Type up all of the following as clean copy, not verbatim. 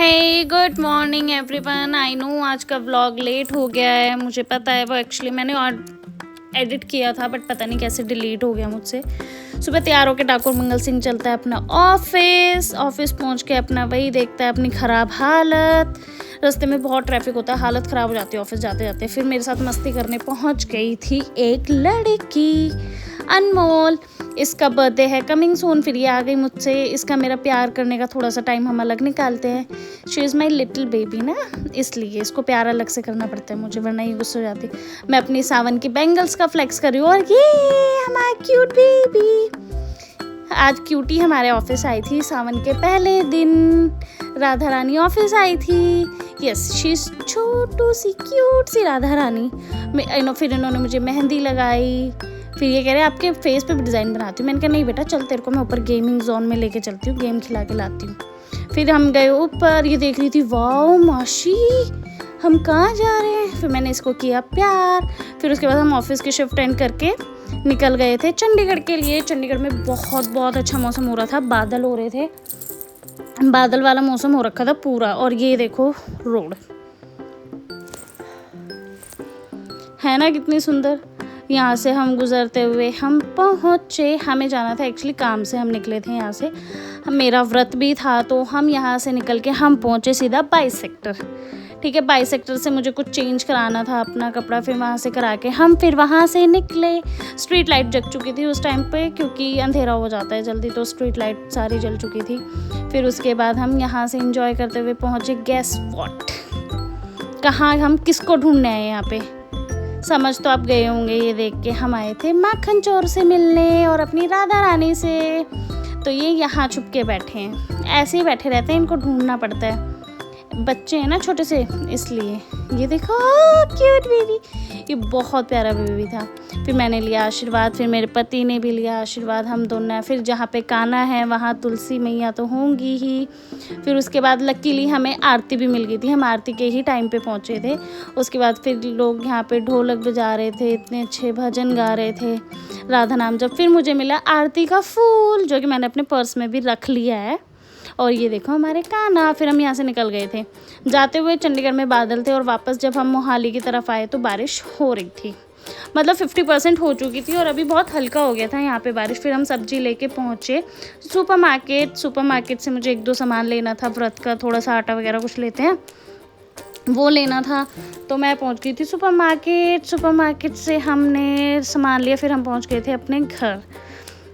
Hey good morning everyone. I know आज का vlog late हो गया है, मुझे पता है। वो एक्चुअली मैंने और एडिट किया था बट पता नहीं कैसे डिलीट हो गया मुझसे। सुबह तैयार होकर ठाकुर मंगल सिंह चलता है अपना ऑफिस पहुंच के अपना वही देखता है अपनी ख़राब हालत। रास्ते में बहुत ट्रैफिक होता है, हालत ख़राब हो जाती है ऑफिस जाते जाते। फिर मेरे साथ मस्ती करने पहुंच गई थी एक लड़की, अनमोल। इसका बर्थडे है कमिंग सून। फिर ये आ गई मुझसे। इसका मेरा प्यार करने का थोड़ा सा टाइम हम अलग निकालते हैं। She is my little baby ना, इसलिए इसको प्यार अलग से करना पड़ता है मुझे, वरना ये गुस्सा हो जाती। मैं अपनी सावन की बैंगल्स का फ्लेक्स कर रही हूँ और ये हमारा क्यूट बेबी। आज क्यूटी हमारे ऑफिस आई थी सावन के पहले दिन। राधा रानी ऑफिस आई थी। यस शी इज़ छोटू सी क्यूट सी राधा रानी। फिर इन्होंने मुझे मेहंदी लगाई। फिर ये कह रहे आपके फेस पे भी डिज़ाइन बनाती हूँ। मैंने कहा नहीं बेटा चल, तेरे को मैं ऊपर गेमिंग जोन में लेके चलती हूँ, गेम खिला के लाती हूँ। फिर हम गए ऊपर। ये देख रही थी वाओ माशी हम कहाँ जा रहे हैं। फिर मैंने इसको किया प्यार। फिर उसके बाद हम ऑफिस की शिफ्ट एंड करके निकल गए थे चंडीगढ़ के लिए। चंडीगढ़ में बहुत अच्छा मौसम हो रहा था, बादल हो रहे थे, बादल वाला मौसम हो रखा था पूरा। और ये देखो रोड है ना कितनी सुंदर। यहाँ से हम गुजरते हुए हम पहुँचे। हमें जाना था एक्चुअली, काम से हम निकले थे यहाँ से। मेरा व्रत भी था तो हम यहाँ से निकल के हम पहुँचे सीधा 22 सेक्टर। ठीक है, 22 सेक्टर से मुझे कुछ चेंज कराना था अपना कपड़ा। फिर वहाँ से करा के हम फिर वहाँ से निकले। स्ट्रीट लाइट जग चुकी थी उस टाइम पे, क्योंकि अंधेरा हो जाता है जल्दी, तो स्ट्रीट लाइट सारी जल चुकी थी। फिर उसके बाद हम यहाँ से इंजॉय करते हुए पहुँचे। गेस व्हाट, कहाँ हम किसको ढूंढने आए यहाँ पे, समझ तो आप गए होंगे। ये देख के हम आए थे माखन चोर से मिलने और अपनी राधा रानी से। तो ये यहाँ छुप के बैठे हैं, ऐसे ही बैठे रहते हैं, इनको ढूंढना पड़ता है। बच्चे हैं ना छोटे से, इसलिए। ये देखो क्यूट बेबी, ये बहुत प्यारा बेबी था। फिर मैंने लिया आशीर्वाद, फिर मेरे पति ने भी लिया आशीर्वाद, हम दोनों। फिर जहाँ पे कान्हा है वहाँ तुलसी मैया तो होंगी ही। फिर उसके बाद लकीली हमें आरती भी मिल गई थी, हम आरती के ही टाइम पे पहुँचे थे। उसके बाद फिर लोग यहाँ पे ढोलक बजा रहे थे, इतने अच्छे भजन गा रहे थे, राधा नाम जब। फिर मुझे मिला आरती का फूल, जो कि मैंने अपने पर्स में भी रख लिया है। और ये देखो हमारे कान्हा। फिर हम यहाँ से निकल गए थे। जाते हुए चंडीगढ़ में बादल थे और वापस जब हम मोहाली की तरफ आए तो बारिश हो रही थी, मतलब 50% हो चुकी थी और अभी बहुत हल्का हो गया था यहाँ पे बारिश। फिर हम सब्जी लेके पहुँचे सुपरमार्केट से मुझे 1-2 सामान लेना था व्रत का, थोड़ा सा आटा वगैरह कुछ लेते हैं वो लेना था। तो मैं पहुँच गई थी सुपरमार्केट से हमने सामान लिया। फिर हम पहुँच गए थे अपने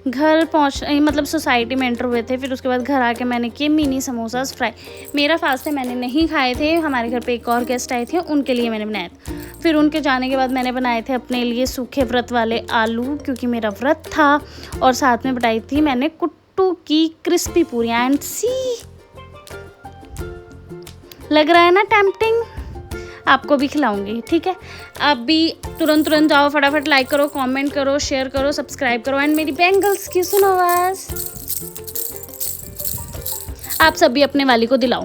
घर पहुँच, मतलब सोसाइटी में एंटर हुए थे। फिर उसके बाद घर आके मैंने किए मिनी समोसास फ्राई। मेरा फास्ट है, मैंने नहीं खाए थे। हमारे घर पे एक और गेस्ट आए थे, उनके लिए मैंने बनाया था। फिर उनके जाने के बाद मैंने बनाए थे अपने लिए सूखे व्रत वाले आलू, क्योंकि मेरा व्रत था। और साथ में बनाई थी मैंने कुट्टू की क्रिस्पी पूरियाँ। एंड सी, लग रहा है ना टेम्पटिंग, आपको भी खिलाऊंगी। ठीक है, अभी तुरंत जाओ, फटाफट लाइक करो, कमेंट करो, शेयर करो, सब्सक्राइब करो। एंड मेरी बैंगल्स की सुनो आवाज़, आप सभी अपने वाली को दिलाओ।